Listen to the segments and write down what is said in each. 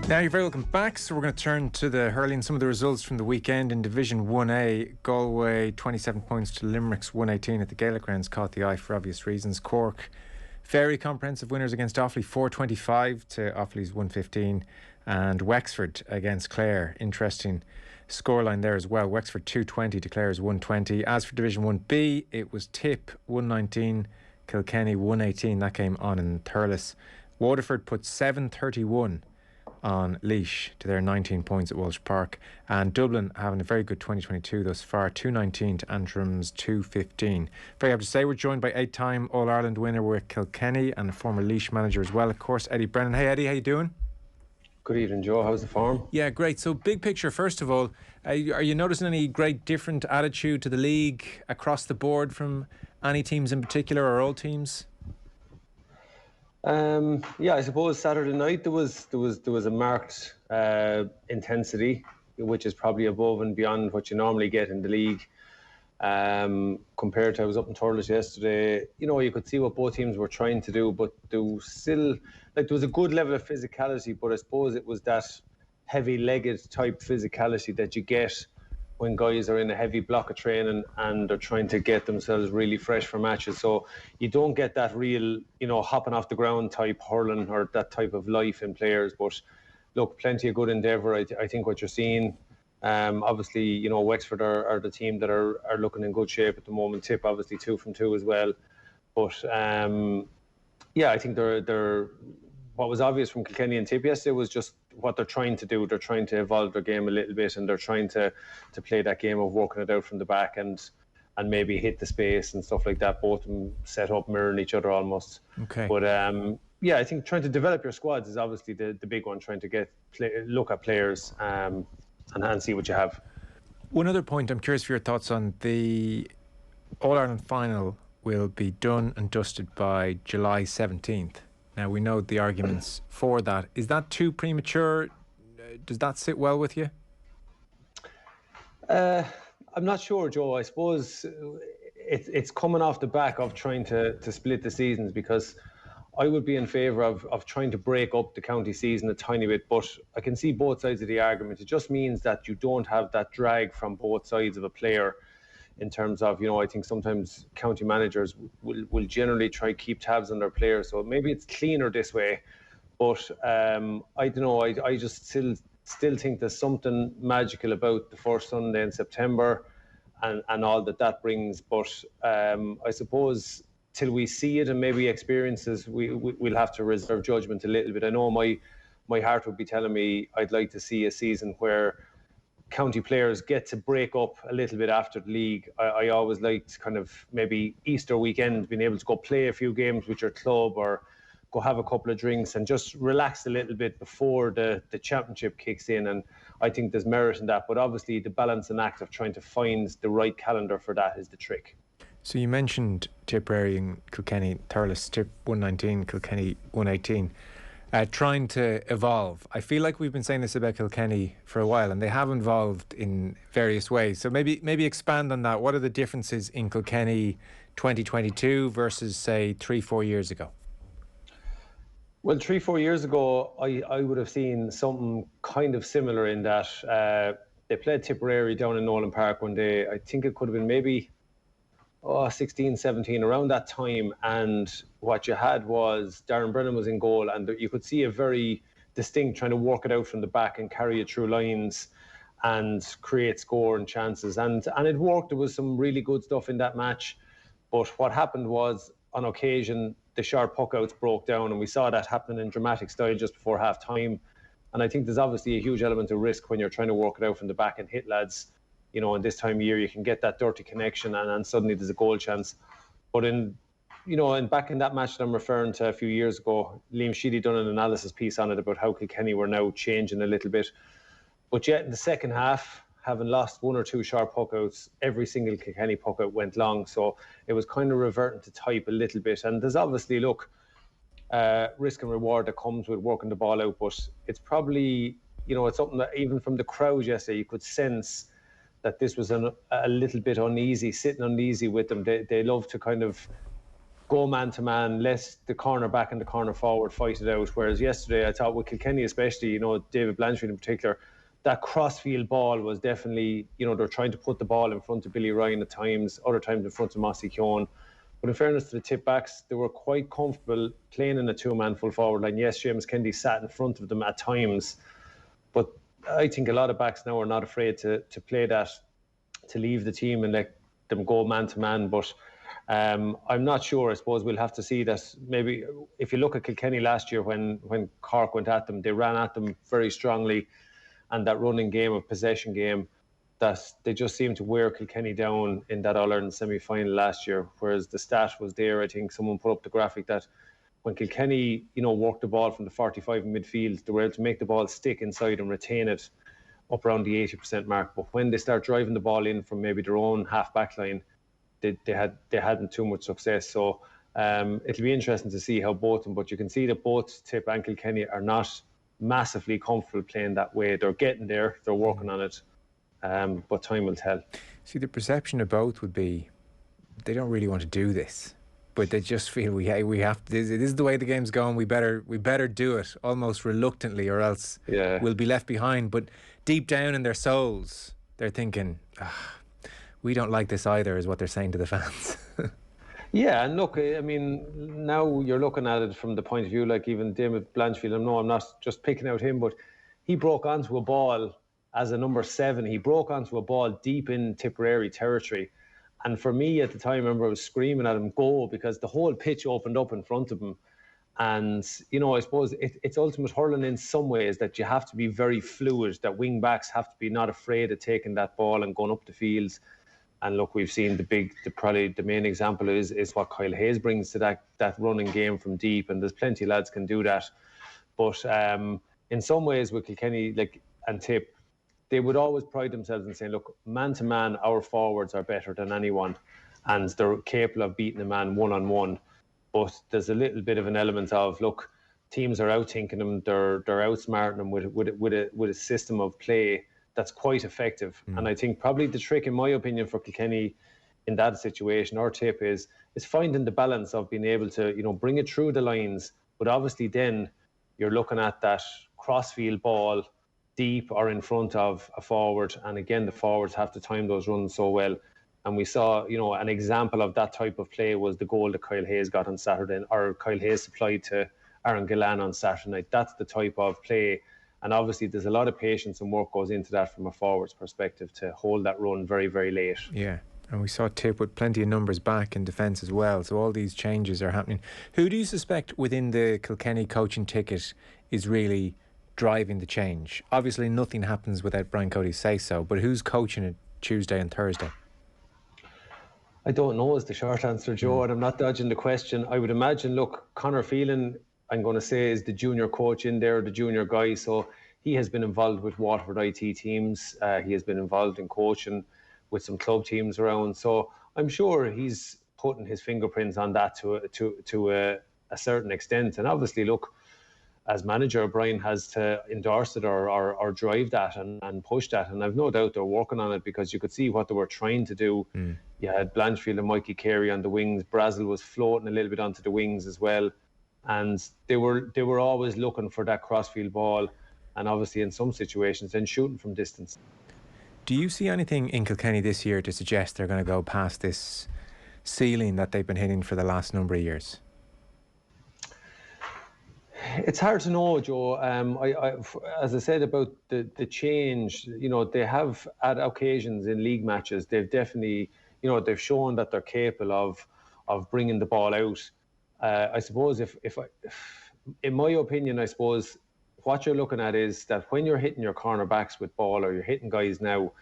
Now you're very welcome back. So we're going to turn to the hurling, some of the results from the weekend in Division 1A. Galway 27 points to Limerick's 118 at the Gaelic grounds caught the eye for obvious reasons. Cork very comprehensive winners against Offaly, 425 to Offaly's 115, and Wexford against Clare. Interesting scoreline there as well. Wexford 220 to Clare's 120. As for Division 1B, it was Tip 119, Kilkenny 118. That came on in Thurles. Waterford put 731 on Laois to their 19 points at Walsh Park, and Dublin having a very good 2022 thus far, 219 to Antrim's 215. Very happy to say we're joined by 8-time All-Ireland winner with Kilkenny and a former Laois manager as well, of course, Eddie Brennan. Hey Eddie, how you doing? Good evening, Joe. How's the form? Yeah, great. So big picture, first of all, are you noticing any great different attitude to the league across the board from any teams in particular, or all teams? Yeah, I suppose Saturday night there was a marked intensity, which is probably above and beyond what you normally get in the league. Compared to, I was up in Thurles yesterday, you could see what both teams were trying to do, but there was a good level of physicality, but I suppose it was that heavy-legged type physicality that you get when guys are in a heavy block of training and they're trying to get themselves really fresh for matches. So you don't get that real, hopping off the ground type hurling or that type of life in players. But look, plenty of good endeavour. I think what you're seeing, obviously, Wexford are the team that are looking in good shape at the moment. Tip, obviously, 2 from 2 as well. But yeah, I think they're what was obvious from Kilkenny and Tip yesterday was just what they're trying to do. They're trying to evolve their game a little bit, and they're trying to play that game of working it out from the back and maybe hit the space and stuff like that. Both of them set up mirroring each other almost. Okay. But yeah, I think trying to develop your squads is obviously the big one. Trying to look at players and see what you have. One other point, I'm curious for your thoughts on the All-Ireland final. Will be done and dusted by July 17th. Now, we know the arguments for that. Is that too premature? Does that sit well with you? I'm not sure, Joe. I suppose it's coming off the back of trying to split the seasons, because I would be in favour of trying to break up the county season a tiny bit, but I can see both sides of the argument. It just means that you don't have that drag from both sides of a player. In terms of, I think sometimes county managers will generally try to keep tabs on their players. So maybe it's cleaner this way. But I don't know. I just still think there's something magical about the first Sunday in September and all that brings. But I suppose till we see it and maybe experiences, we'll have to reserve judgment a little bit. I know my heart would be telling me I'd like to see a season where county players get to break up a little bit after the league. I always liked kind of maybe Easter weekend being able to go play a few games with your club or go have a couple of drinks and just relax a little bit before the championship kicks in. And I think there's merit in that. But obviously the balancing act of trying to find the right calendar for that is the trick. So you mentioned Tipperary and Kilkenny, Thurles, Tip 119, Kilkenny 118. Trying to evolve. I feel like we've been saying this about Kilkenny for a while, and they have evolved in various ways. So maybe expand on that. What are the differences in Kilkenny 2022 versus, say, 3-4 years ago? Well, 3-4 years ago, I would have seen something kind of similar in that they played Tipperary down in Nolan Park one day. I think it could have been maybe 16, 17, around that time. And what you had was Darren Brennan was in goal, and you could see a very distinct trying to work it out from the back and carry it through lines and create score and chances. And it worked. There was some really good stuff in that match. But what happened was, on occasion, the sharp puck-outs broke down, and we saw that happening in dramatic style just before half-time. And I think there's obviously a huge element of risk when you're trying to work it out from the back and hit lads. In this time of year, you can get that dirty connection and suddenly there's a goal chance. But back in that match that I'm referring to a few years ago, Liam Sheedy done an analysis piece on it about how Kilkenny were now changing a little bit. But yet in the second half, having lost one or two sharp puck-outs, every single Kilkenny puck-out went long. So it was kind of reverting to type a little bit. And there's obviously, risk and reward that comes with working the ball out. But it's probably, it's something that even from the crowd yesterday, you could sense that this was a little bit uneasy, sitting uneasy with them. They love to kind of go man-to-man, let the corner back and the corner forward fight it out. Whereas yesterday, I thought with Kilkenny especially, you know, David Blanchfield in particular, that crossfield ball was definitely, you know, they're trying to put the ball in front of Billy Ryan at times, other times in front of Mossy Keown. But in fairness to the tip backs, they were quite comfortable playing in a two-man full forward line. Yes, Seamus Kennedy sat in front of them at times, but I think a lot of backs now are not afraid to play that, to leave the team and let them go man-to-man. But I'm not sure. I suppose we'll have to see that. Maybe if you look at Kilkenny last year when Cork went at them, they ran at them very strongly, and that running game of possession game, that they just seemed to wear Kilkenny down in that All-Ireland semi-final last year. Whereas the stat was there, I think someone put up the graphic that when Kilkenny, you know, worked the ball from the 45 in midfield, they were able to make the ball stick inside and retain it up around the 80% mark. But when they start driving the ball in from maybe their own half-back line, they hadn't too much success. So it'll be interesting to see how both of them, but you can see that both Tip and Kilkenny are not massively comfortable playing that way. They're getting there, they're working on it, but time will tell. See, the perception of both would be they don't really want to do this, but they just feel we have to. This is the way the game's going. We better do it almost reluctantly, or else we'll be left behind. But deep down in their souls, they're thinking, we don't like this either, is what they're saying to the fans. Yeah, and look, I mean, now you're looking at it from the point of view, like even David Blanchfield, I'm not just picking out him, but he broke onto a ball as a number 7. He broke onto a ball deep in Tipperary territory. And for me at the time, I remember I was screaming at him, go, because the whole pitch opened up in front of him. And, you know, I suppose it's ultimate hurling in some ways, that you have to be very fluid, that wing backs have to be not afraid of taking that ball and going up the fields. And look, we've seen probably the main example is what Kyle Hayes brings to that running game from deep, and there's plenty of lads can do that. But in some ways with Kilkenny and Tip, they would always pride themselves in saying, look, man-to-man, our forwards are better than anyone, and they're capable of beating a man one-on-one. But there's a little bit of an element of, look, teams are out-thinking them, they're outsmarting them with a system of play that's quite effective. And I think probably the trick, in my opinion, for Kilkenny in that situation, or Tip, is finding the balance of being able to, you know, bring it through the lines, but obviously then you're looking at that crossfield ball deep or in front of a forward, and again the forwards have to time those runs so well. And we saw, you know, an example of that type of play was the goal that Kyle Hayes got on Saturday, or Kyle Hayes supplied to Aaron Gillan on Saturday night. That's the type of play. And obviously there's a lot of patience and work goes into that from a forward's perspective to hold that run very, very late. Yeah, and we saw Tip with plenty of numbers back in defence as well. So all these changes are happening. Who do you suspect within the Kilkenny coaching ticket is really driving the change? Obviously nothing happens without Brian Cody's say-so, but who's coaching it Tuesday and Thursday? I don't know is the short answer, Joe, and I'm not dodging the question. I would imagine, look, Conor Phelan, I'm going to say, is the junior coach in there, the junior guy. So he has been involved with Waterford IT teams. He has been involved in coaching with some club teams around. So I'm sure he's putting his fingerprints on that to a certain extent. And obviously, look, as manager, Brian has to endorse it or drive that and push that. And I've no doubt they're working on it, because you could see what they were trying to do. You had Blanchfield and Mikey Carey on the wings. Brazel was floating a little bit onto the wings as well. And they were always looking for that crossfield ball, and obviously in some situations then shooting from distance. Do you see anything in Kilkenny this year to suggest they're going to go past this ceiling that they've been hitting for the last number of years? It's hard to know, Joe. As I said about the change, you know, they have at occasions in league matches, they've definitely, you know, they've shown that they're capable of bringing the ball out. I suppose in my opinion, I suppose what you're looking at is that when you're hitting your cornerbacks with ball, or you're hitting guys now,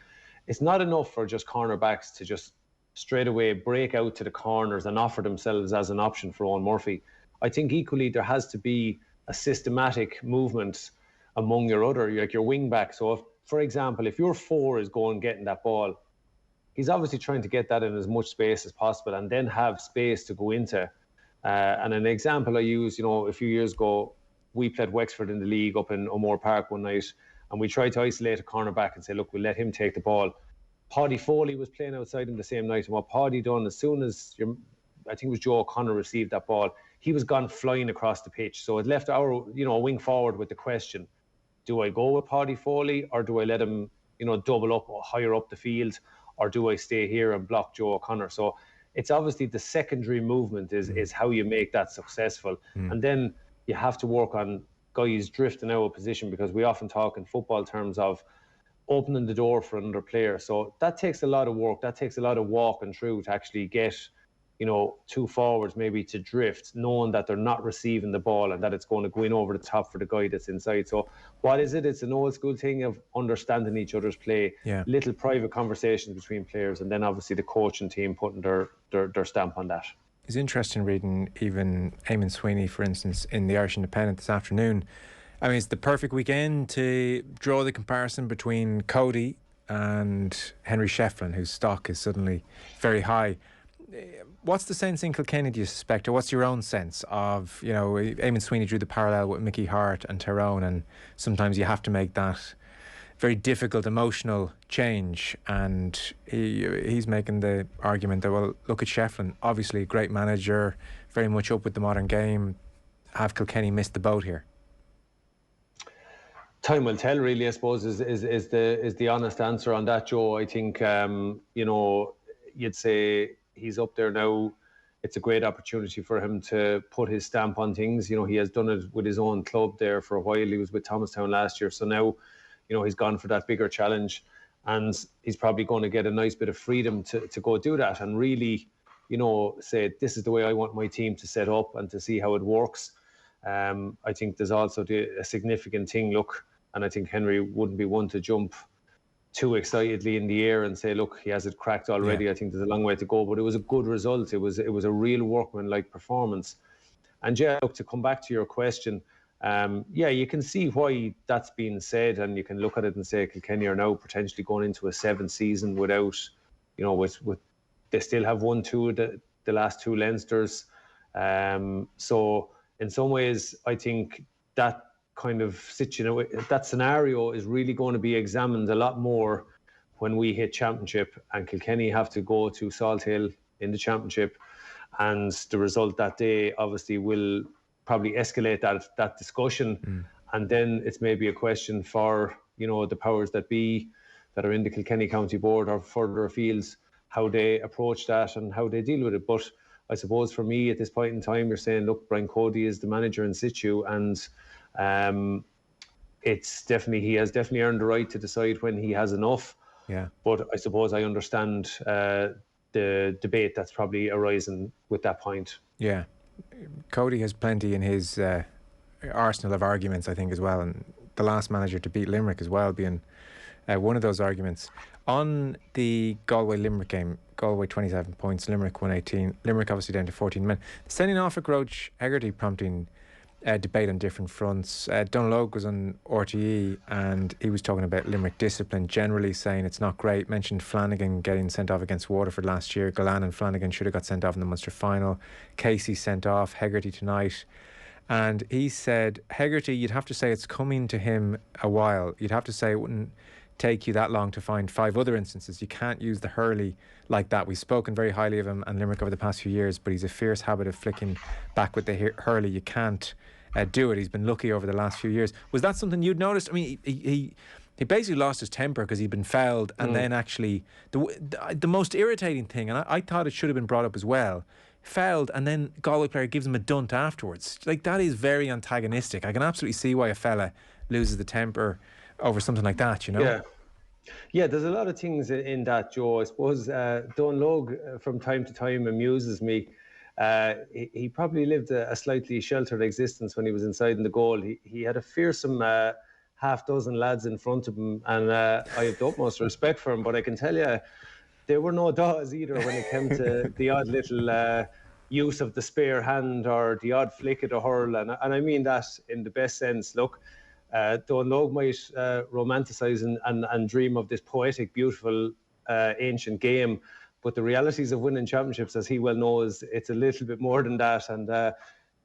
it's not enough for just cornerbacks to just straight away break out to the corners and offer themselves as an option for Owen Murphy. I think equally there has to be a systematic movement among your wing back. So if, for example, if your 4 is going getting that ball, he's obviously trying to get that in as much space as possible and then have space to go into. And an example I used, you know, a few years ago, we played Wexford in the league up in O'Moore Park one night, and we tried to isolate a cornerback and say, look, we'll let him take the ball. Paddy Foley was playing outside him the same night, and what Paddy done, as soon as I think it was Joe O'Connor received that ball. He was gone flying across the pitch. So it left our, wing forward with the question, do I go with Paddy Foley, or do I let him, double up or higher up the field, or do I stay here and block Joe O'Connor? So it's obviously the secondary movement is how you make that successful. And then you have to work on guys drifting out of position, because we often talk in football terms of opening the door for another player. So that takes a lot of work. That takes a lot of walking through to actually get, two forwards maybe to drift, knowing that they're not receiving the ball and that it's going to go in over the top for the guy that's inside. So what is it? It's an old school thing of understanding each other's play, little private conversations between players, and then obviously the coaching team putting their stamp on that. It's interesting reading even Eamon Sweeney, for instance, in the Irish Independent this afternoon. I mean, it's the perfect weekend to draw the comparison between Cody and Henry Shefflin, whose stock is suddenly very high. What's the sense in Kilkenny, do you suspect, or what's your own sense of, Eamon Sweeney drew the parallel with Mickey Hart and Tyrone, and sometimes you have to make that very difficult emotional change, and he's making the argument that, well, look at Shefflin, obviously a great manager, very much up with the modern game. Have Kilkenny missed the boat here? Time will tell, really, I suppose, is the honest answer on that, Joe. I think, you'd say he's up there now. It's a great opportunity for him to put his stamp on things. He has done it with his own club there for a while. He was with Thomastown last year. So now, he's gone for that bigger challenge, and he's probably going to get a nice bit of freedom to go do that and really, say, this is the way I want my team to set up and to see how it works. I think there's also a significant thing, and I think Henry wouldn't be one to jump too excitedly in the air and say, look, he has it cracked already. I think there's a long way to go, but it was a good result. It was a real workman-like performance. And to come back to your question, you can see why that's being said, and you can look at it and say Kilkenny are now potentially going into a seventh season without, with they still have won two of the last two Leinsters. So in some ways, I think that kind of that scenario is really going to be examined a lot more when we hit championship, and Kilkenny have to go to Salt Hill in the championship, and the result that day obviously will probably escalate that discussion. And then it's maybe a question for the powers that be that are in the Kilkenny County Board or further afield, how they approach that and how they deal with it. But I suppose for me at this point in time, you're saying, look, Brian Cody is the manager in situ, and he has definitely earned the right to decide when he has enough. But I suppose I understand the debate that's probably arising with that point. Cody has plenty in his arsenal of arguments, I think, as well, and the last manager to beat Limerick as well being one of those arguments. On the Galway-Limerick game, Galway 27 points, Limerick 118. Limerick obviously down to 14 men. Sending off at Roach Hegarty prompting debate on different fronts. Dónal Óg was on RTE and he was talking about Limerick discipline generally, saying it's not great. Mentioned Flanagan getting sent off against Waterford last year. Golan and Flanagan should have got sent off in the Munster final. Casey sent off. Hegarty tonight. And he said, Hegarty, you'd have to say it's coming to him a while. You'd have to say it wouldn't take you that long to find 5 other instances. You can't use the Hurley like that. We've spoken very highly of him and Limerick over the past few years, but he's a fierce habit of flicking back with the Hurley. You can't do it. He's been lucky over the last few years. Was that something you'd noticed? I mean, he basically lost his temper because he'd been fouled, and then actually the most irritating thing, and I thought it should have been brought up as well, fouled and then Galway player gives him a dunt afterwards. Like, that is very antagonistic. I can absolutely see why a fella loses the temper over something like that, Yeah, there's a lot of things in that, Joe. I suppose Dónal Óg from time to time amuses me. He probably lived a slightly sheltered existence when he was inside in the goal. He had a fearsome half dozen lads in front of him, and I have the utmost respect for him, but I can tell you there were no daws either when it came to the odd little use of the spare hand or the odd flick of the hurl, and I mean that in the best sense. Look, Dónal Óg might romanticise and dream of this poetic, beautiful, ancient game, but the realities of winning championships, as he well knows, it's a little bit more than that. And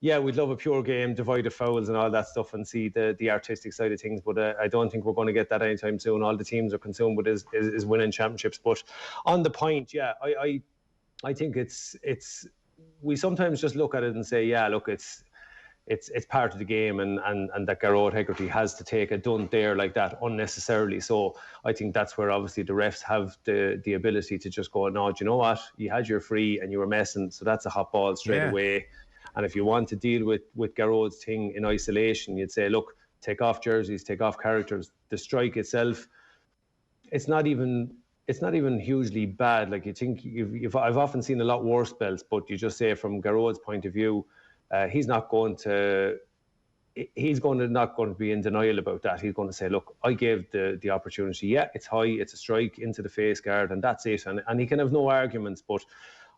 we'd love a pure game, divide of fouls and all that stuff, and see the artistic side of things. But I don't think we're going to get that anytime soon. All the teams are consumed with is winning championships. But on the point, I think it's we sometimes just look at it and say, yeah, look, it's part of the game, and that Garrod Hegarty has to take a dunt there like that unnecessarily. So I think that's where obviously the refs have the ability to just go, no, do you know what? You had your free and you were messing, so that's a hot ball straight away. And if you want to deal with Garrod's thing in isolation, you'd say, look, take off jerseys, take off characters. The strike itself, it's not even hugely bad. Like, you think I've often seen a lot worse belts, but you just say from Garrod's point of view, he's not going to be in denial about that. He's going to say, look, I gave the opportunity. Yeah, it's high, it's a strike into the face guard, and that's it. And he can have no arguments. But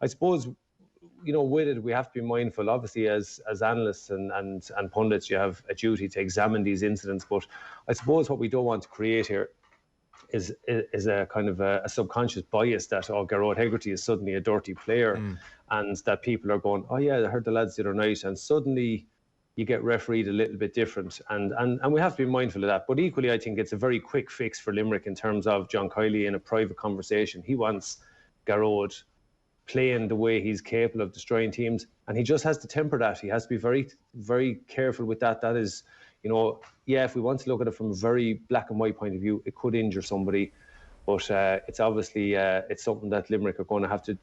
I suppose, with it, we have to be mindful. Obviously, as analysts and pundits, you have a duty to examine these incidents. But I suppose what we don't want to create here is a kind of a subconscious bias that, Garrod Hegarty is suddenly a dirty player, and that people are going, oh yeah, I heard the lads the other night, and suddenly you get refereed a little bit different, and we have to be mindful of that. But equally, I think it's a very quick fix for Limerick in terms of John Kiley in a private conversation. He wants Garrod playing the way he's capable of destroying teams, and he just has to temper that. He has to be very, very careful with that. That is, if we want to look at it from a very black and white point of view, it could injure somebody, but it's obviously it's something that Limerick are going to have to.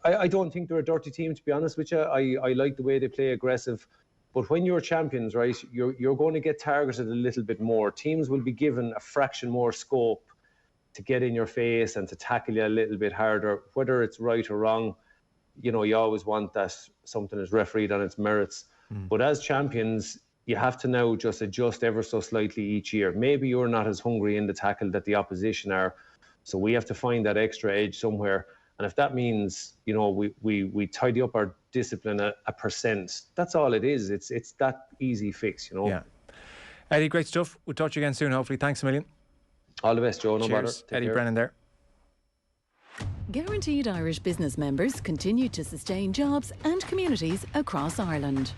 I don't think they're a dirty team, to be honest with you. I like the way they play aggressive, but when you're champions, right, you're going to get targeted a little bit more. Teams will be given a fraction more scope to get in your face and to tackle you a little bit harder. Whether it's right or wrong, you always want that something is refereed on its merits. But as champions, you have to now just adjust ever so slightly each year. Maybe you're not as hungry in the tackle that the opposition are, so we have to find that extra edge somewhere. And if that means, we tidy up our discipline a percent, that's all it is. It's that easy fix, Yeah. Eddie, great stuff. We'll talk to you again soon, hopefully. Thanks a million. All the best, Joe. No bother. Eddie Brennan there. Guaranteed Irish business members continue to sustain jobs and communities across Ireland.